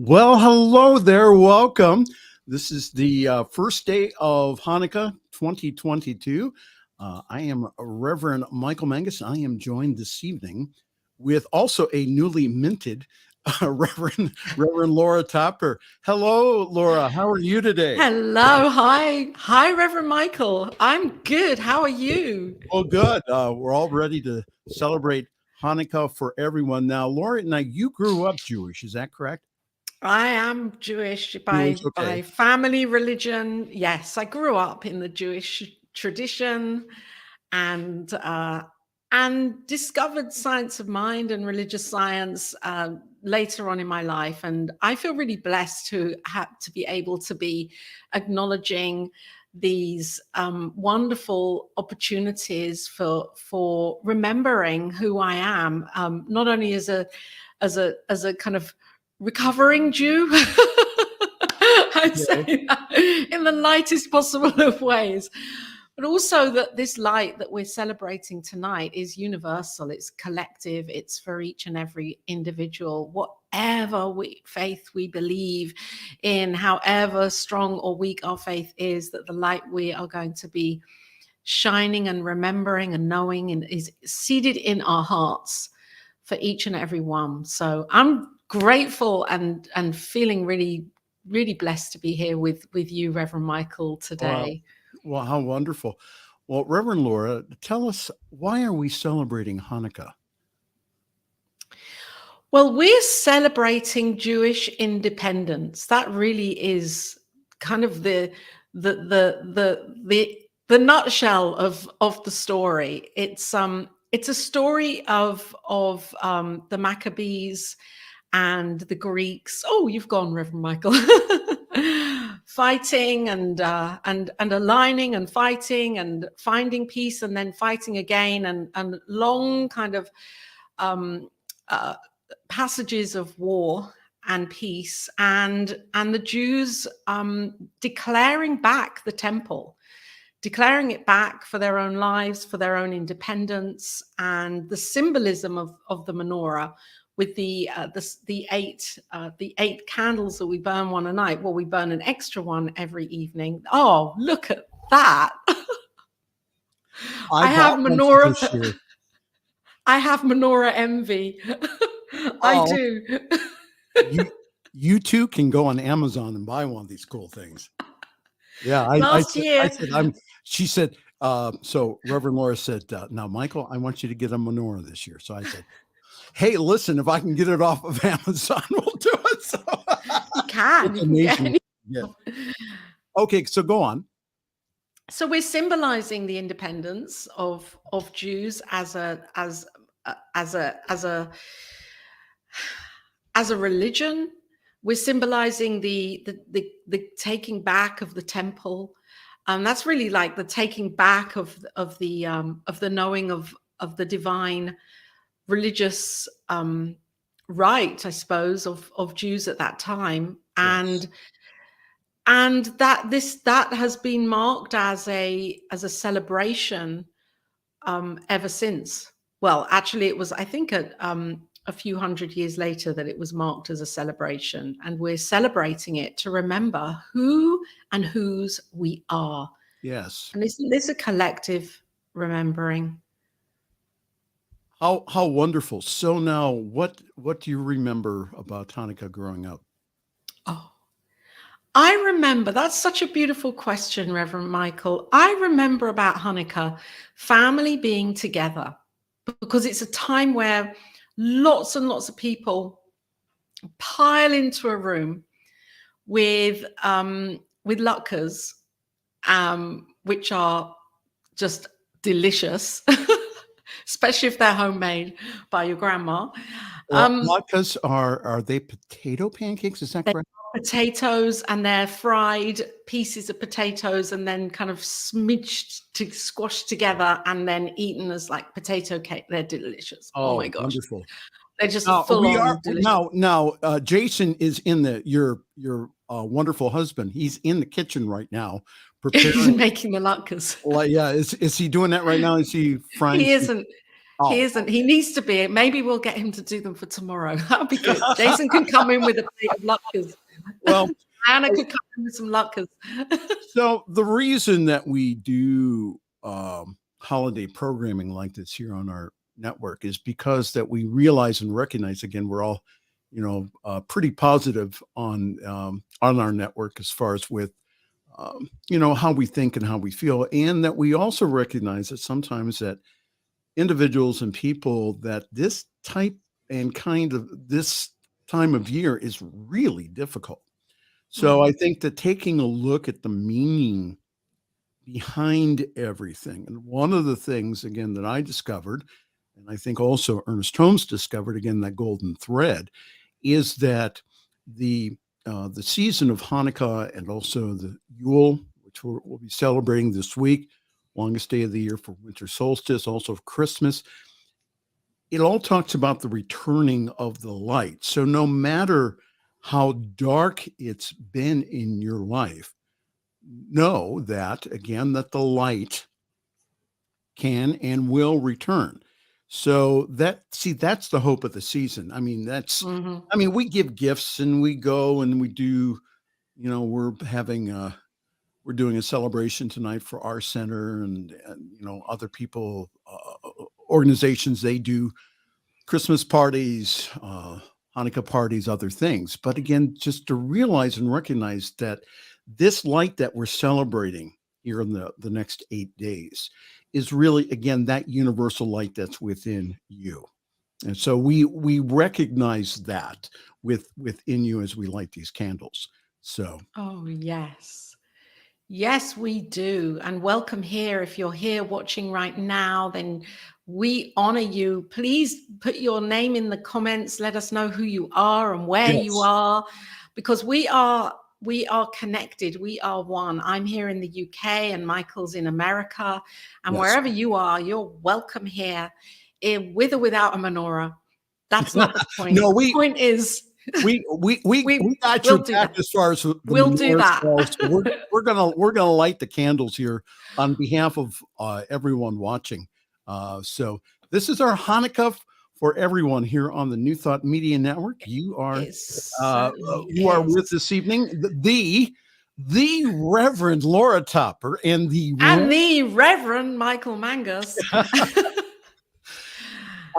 Well, hello there. Welcome. This is the first day of Hanukkah 2022. I am Reverend Michael Mangus. I am joined this evening with also a newly minted Reverend Laura Topper. Hello, Laura. How are you today? Hello, hi, Reverend Michael. I'm good. How are you? Oh, good. We're all ready to celebrate Hanukkah for everyone. Now, Laura, now you grew up Jewish. Is that correct? I am Jewish Jewish. by Okay. family, religion. Yes, I grew up in the Jewish tradition and discovered science of mind and religious science later on in my life. And I feel really blessed to be able to be acknowledging these wonderful opportunities for remembering who I am, not only as a kind of recovering Jew. I say that in the lightest possible of ways, but also that this light that we're celebrating tonight is universal, it's collective, it's for each and every individual, whatever faith we believe in, however strong or weak our faith is, that the light we are going to be shining and remembering and knowing and is seated in our hearts for each and every one. So I'm grateful and feeling really blessed to be here with you, Reverend Michael, today. Well, how wonderful. Well, Reverend Laura, tell us, why are we celebrating Hanukkah? Well, we're celebrating Jewish independence. That really is kind of the nutshell of the story. It's a story of the Maccabees and the Greeks. Oh, you've gone, Reverend Michael. Fighting and aligning and fighting and finding peace and then fighting again, and long kind of passages of war and peace, and the Jews declaring back the temple, declaring it back for their own lives, for their own independence, and the symbolism of the menorah with the eight candles that we burn one a night. Well, we burn an extra one every evening. Oh, look at that! I have menorah. I have menorah envy. I do. You too can go on Amazon and buy one of these cool things. Yeah, Last year, she said, so Reverend Laura said, now, Michael, I want you to get a menorah this year. So I said, hey, listen, if I can get it off of Amazon, we'll do it. So you can. Yeah. Okay, so go on. So we're symbolizing the independence of Jews as a religion. We're symbolizing the taking back of the temple. That's really like the taking back of the knowing of the divine religious right, I suppose, of Jews at that time. Yes. And that has been marked as a celebration ever since. Well, actually, it was, I think, a few hundred years later that it was marked as a celebration, and we're celebrating it to remember who and whose we are. Yes. And isn't this a collective remembering? How wonderful. So now, what do you remember about Hanukkah growing up? Oh, I remember, that's such a beautiful question, Reverend Michael. I remember about Hanukkah, family being together, because it's a time where lots and lots of people pile into a room with latkes, which are just delicious, especially if they're homemade by your grandma. Latkes are they potato pancakes? Is that correct? Potatoes, and they're fried pieces of potatoes and then kind of squashed together and then eaten as like potato cake. They're delicious. Oh my gosh. Wonderful. They're just full on delicious. Now, Jason is in your wonderful husband. He's in the kitchen right now, preparing making the latkes. Well, yeah, is he doing that right now? Is he frying? He isn't. Oh, He needs to be. Maybe we'll get him to do them for tomorrow. That would be good. Jason can come in with a plate of latkes. well, Anna could come in with some latkes. so the reason that we do holiday programming like this here on our network is because that we realize and recognize, again, we're all, pretty positive on our network as far as with, how we think and how we feel, and that we also recognize that sometimes that individuals and people that this type and kind of this time of year is really difficult. So I Mhm. think that taking a look at the meaning behind everything, and one of the things again that I discovered, and I think also Ernest Holmes discovered, again, that golden thread, is that the the season of Hanukkah and also the Yule, which we'll be celebrating this week, longest day of the year for winter solstice, also Christmas, it all talks about the returning of the light. So no matter how dark it's been in your life, know that again that the light can and will return. So that's the hope of the season. I mean, Mhm. we give gifts and we go and we do, we're doing a celebration tonight for our center, and other people, organizations, they do Christmas parties, Hanukkah parties, other things. But again, just to realize and recognize that this light that we're celebrating here in the next 8 days is really, again, that universal light that's within you. And so we recognize that within you as we light these candles. So Oh, yes. Yes, we do. And welcome here. If you're here watching right now, then we honor you. Please put your name in the comments. Let us know who you are and where you yes, are, because we are connected. We are one. I'm here in the UK and Michael's in America. And yes. wherever you are, you're welcome here, with or without a menorah. That's not the point. No, The point is we we got your will do back that. as far as the We'll do menorahs that. go. So we're gonna light the candles here on behalf of everyone watching. So this is our Hanukkah for everyone here on the New Thought Media Network. It certainly You are with is. this evening the Reverend Laura Topper and the And the Reverend Michael Mangus.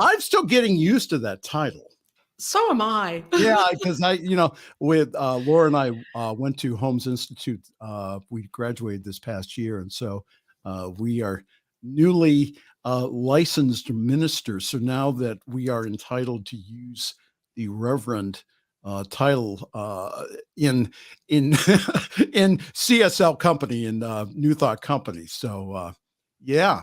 I'm still getting used to that title. So am I. Yeah, because with Laura and I went to Holmes Institute. We graduated this past year, and so we are newly licensed ministers. So now that we are entitled to use the Reverend title in in CSL company and New Thought company. So yeah.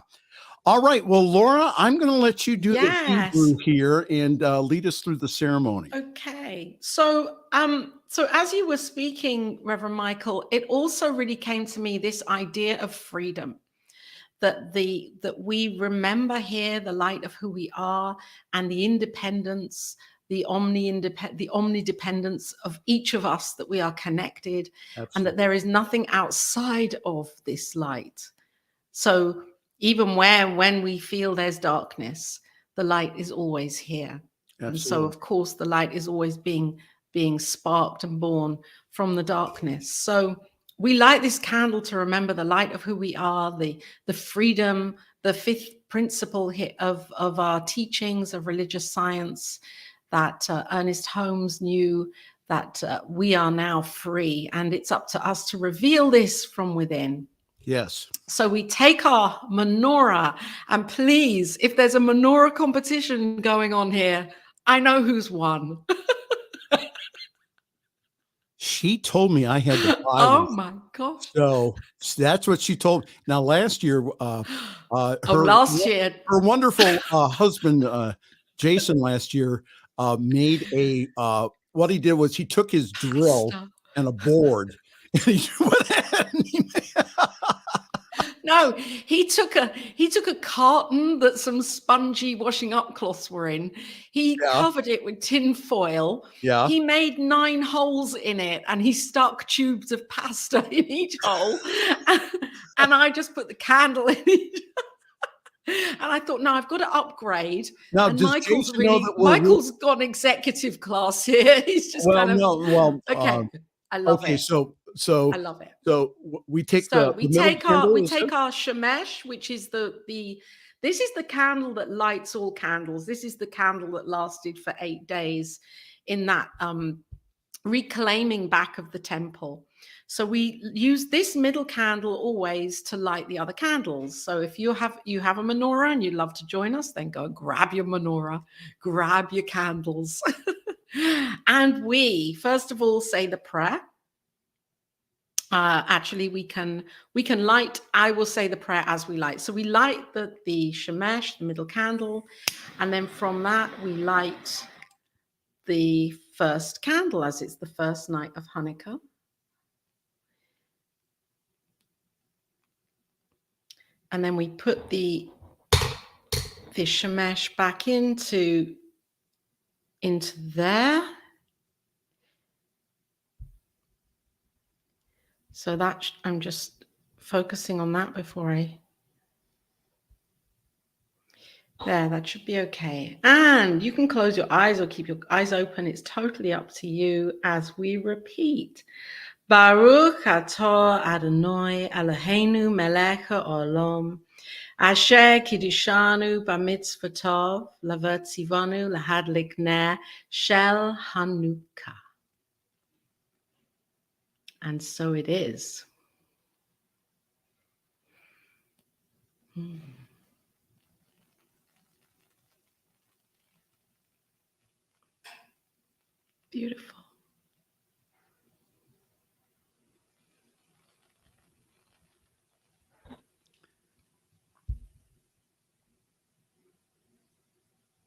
All right. Well, Laura, I'm going to let you do the Yes. Hebrew here and lead us through the ceremony. Okay. So as you were speaking, Reverend Michael, it also really came to me this idea of freedom. That we remember here the light of who we are and the independence, the omnidependence of each of us, that we are connected, and that Absolutely. there is nothing outside of this light. So even when we feel there's darkness, the light is always here. And so Absolutely. of course the light is always being sparked and born from the darkness. So we light this candle to remember the light of who we are, the freedom, the fifth principle of our teachings of religious science, that Ernest Holmes knew, that we are now free, and it's up to us to reveal this from within. Yes. So we take our menorah, and please, if there's a menorah competition going on here, I know who's won. She told me I had to buy one. Oh my God. So that's what she told. Now, last year, Oh, last year. her wonderful husband, Jason, last year made what he did was he took his drill Stop. and a board and he went ahead and he No, he took a carton that some spongy washing up cloths were in. He yeah, covered it with tin foil. yeah. He made 9 holes in it, and he stuck tubes of pasta in each hole. And I just put the candle in each. And I thought, no, I've got to upgrade. Now, And does Jason know that we're Michael's got an executive class here. He's just well, kind of, no, well, okay, I love okay, it. I love it. we take So the middle candle. we take our shemesh, which is this is the candle that lights all candles. This is the candle that lasted for 8 days in that reclaiming back of the temple. So we use this middle candle always to light the other candles. So if you have a menorah and you'd love to join us, then go grab your menorah, grab your candles. And we first of all say the prayer. Actually, we can light. I will say the prayer as we light. So we light the shemesh, the middle candle, and then from that we light the first candle, as it's the first night of Hanukkah. And then we put the shemesh back into there. So that I'm just focusing on that before that should be okay. And you can close your eyes or keep your eyes open. It's totally up to you as we repeat. Baruch atah Adonai Eloheinu melech ha'olam asher kiddushanu b'mitzvotov levatzivanu lahadlik ner shel Chanukah. And so it is. Beautiful.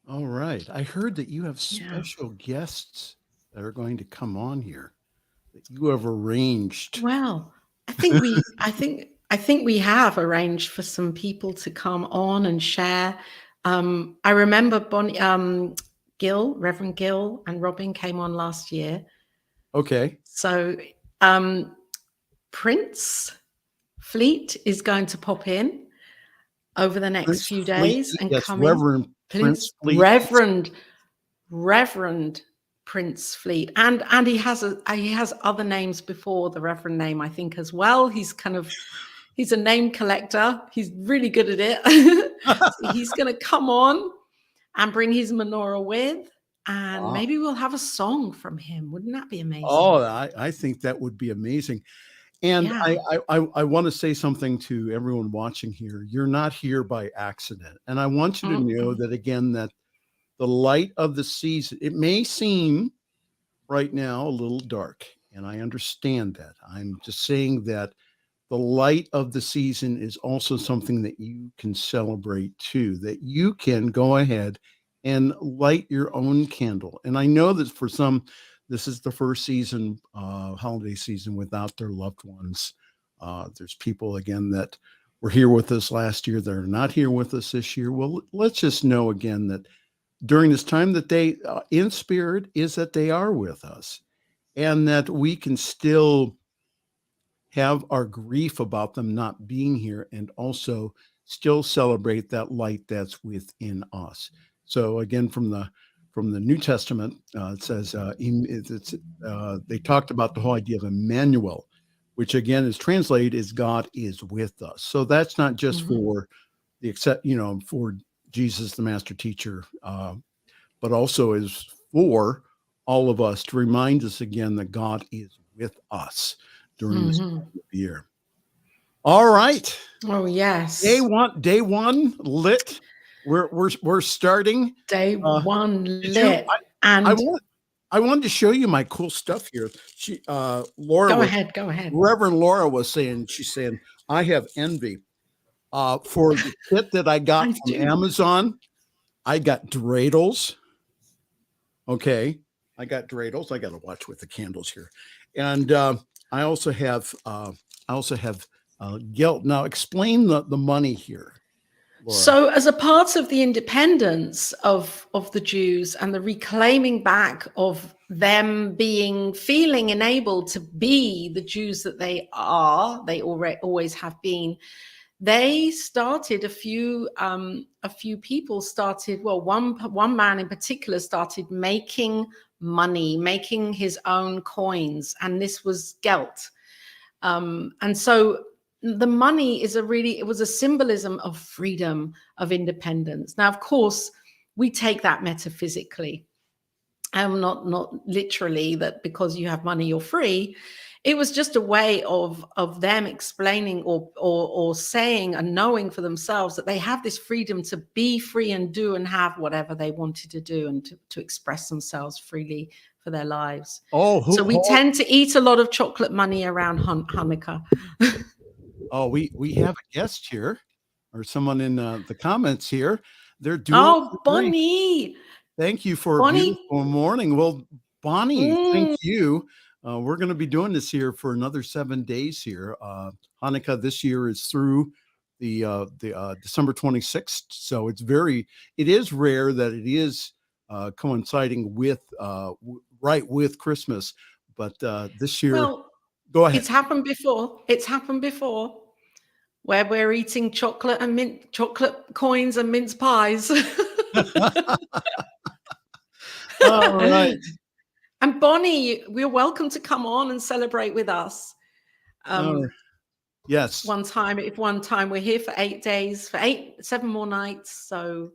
All right. I heard that you have special guests that are going to come on here that you have arranged. Well, I think we have arranged for some people to come on and share. I remember Gil, Reverend Gil, and Robin came on last year. Okay. So Prince Fleet is going to pop in over the next few days and come in. Prince Fleet. Reverend Prince Fleet, and he has other names before the Reverend name, I think, as well. He's a name collector. He's really good at it. So he's going to come on and bring his menorah with, and maybe we'll have a song from him. Wouldn't that be amazing? Oh, I think that would be amazing. And I want to say something to everyone watching here. You're not here by accident. And I want you to know that, again, that the light of the season, it may seem right now a little dark, and I understand that. I'm just saying that the light of the season is also something that you can celebrate too, that you can go ahead and light your own candle. And I know that for some, this is the first season, holiday season, without their loved ones. There's people, again, that were here with us last year that are not here with us this year. Well, let's just know again that during this time that they, in spirit, is that they are with us, and that we can still have our grief about them not being here and also still celebrate that light that's within us. So again, from the New Testament, it says they talked about the whole idea of Emmanuel, which again is translated as God is with us. So that's not just for for Jesus, the master teacher, but also is for all of us to remind us again that God is with us during this time of year. All right. Oh yes. Day one lit. We're starting. Day one lit. I wanted to show you my cool stuff here. Laura. Go ahead. Reverend Laura was saying, she's saying, I have envy for the kit that I got from Amazon. I got dreidels. Okay. I got dreidels. I got to watch with the candles here. And I also have guilt. Now explain the money here, Laura. So as a part of the independence of the Jews and the reclaiming back of them feeling enabled to be the Jews that they are, they always have been, they started a few people started, well, one man in particular started making money, making his own coins, and this was Gelt. And so the money is it was a symbolism of freedom, of independence. Now, of course, we take that metaphysically, and not literally, that because you have money you're free. It was just a way of them explaining or saying and knowing for themselves that they have this freedom to be free and do and have whatever they wanted to do, and to express themselves freely for their lives. So we tend to eat a lot of chocolate money around Hanukkah. Oh, we have a guest here, or someone in the comments here. They're doing. Oh, Bonnie. Thank you for a beautiful morning. Well, Bonnie, thank you. We're going to be doing this here for another 7 days here. Hanukkah this year is through the December 26th. So it is rare that it is coinciding with right with Christmas. But this year, well, go ahead. It's happened before where we're eating chocolate coins and mince pies. All right. And Bonnie, we're welcome to come on and celebrate with us. Yes. One time we're here for 8 days, for 7 more nights. So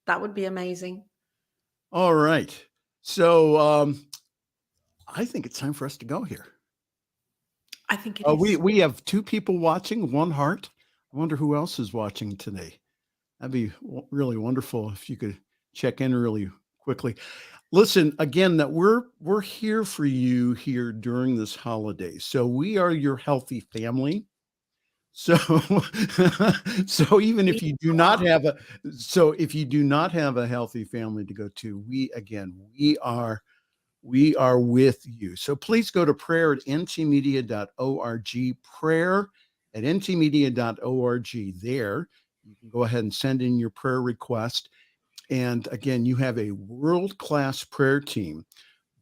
that would be amazing. All right. So I think it's time for us to go here. I think it is. We have 2 people watching, 1 heart. I wonder who else is watching today. That'd be really wonderful if you could check in really quickly. Listen, again, that we're here for you here during this holiday. So we are your healthy family. So even if you do not have a healthy family to go to, we are with you. So please go to prayer@ntmedia.org, prayer@ntmedia.org. There you can go ahead and send in your prayer request. And again, you have a world-class prayer team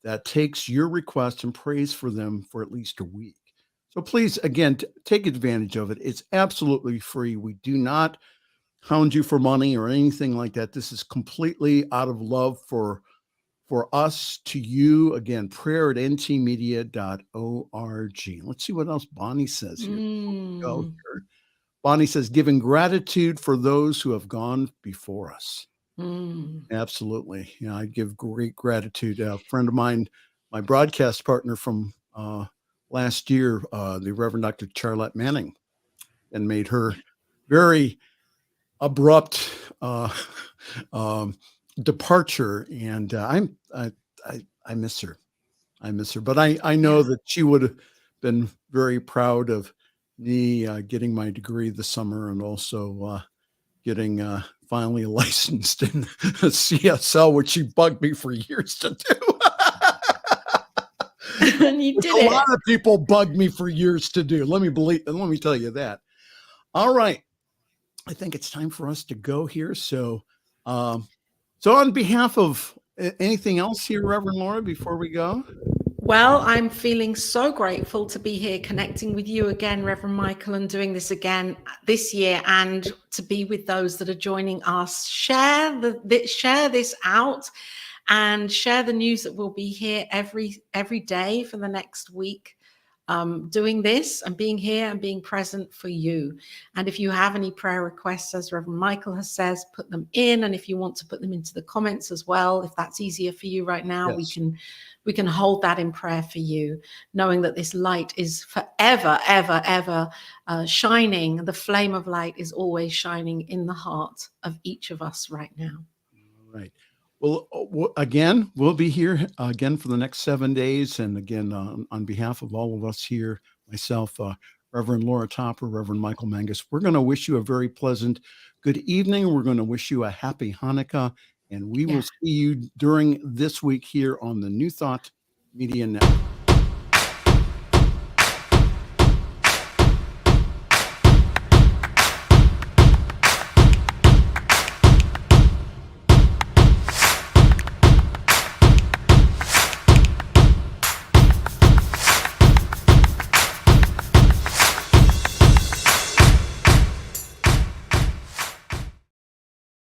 that takes your request and prays for them for at least a week. So please, again, take advantage of it. It's absolutely free. We do not hound you for money or anything like that. This is completely out of love for us to you. Again, prayer@ntmedia.org. Let's see what else Bonnie says here. Go here. Bonnie says, giving gratitude for those who have gone before us. Absolutely. Yeah, I give great gratitude. A friend of mine, my broadcast partner from last year, the Reverend Dr. Charlotte Manning, and made her very abrupt departure. And I miss her. But I know that she would have been very proud of me getting my degree this summer, and also getting finally licensed in CSL, which she bugged me for years to do. And you did A lot of people bugged me for years to do. Let me tell you that. All right. I think it's time for us to go here. So on behalf of anything else here, Reverend Laura, before we go? Well, I'm feeling so grateful to be here connecting with you again, Reverend Michael, and doing this again this year, and to be with those that are joining us. Share this out, and share the news that we'll be here every day for the next week, doing this and being here and being present for you. And if you have any prayer requests, as Reverend Michael has says, put them in. And if you want to put them into the comments as well, if that's easier for you right now, yes, we can hold that in prayer for you, knowing that this light is forever, ever, ever shining. The flame of light is always shining in the heart of each of us right now. All right. Well, again, we'll be here again for the next 7 days. And again, on behalf of all of us here, myself, Reverend Laura Topper, Reverend Michael Mangus, we're going to wish you a very pleasant good evening. We're going to wish you a happy Hanukkah. And we will see you during this week here on the New Thought Media Network.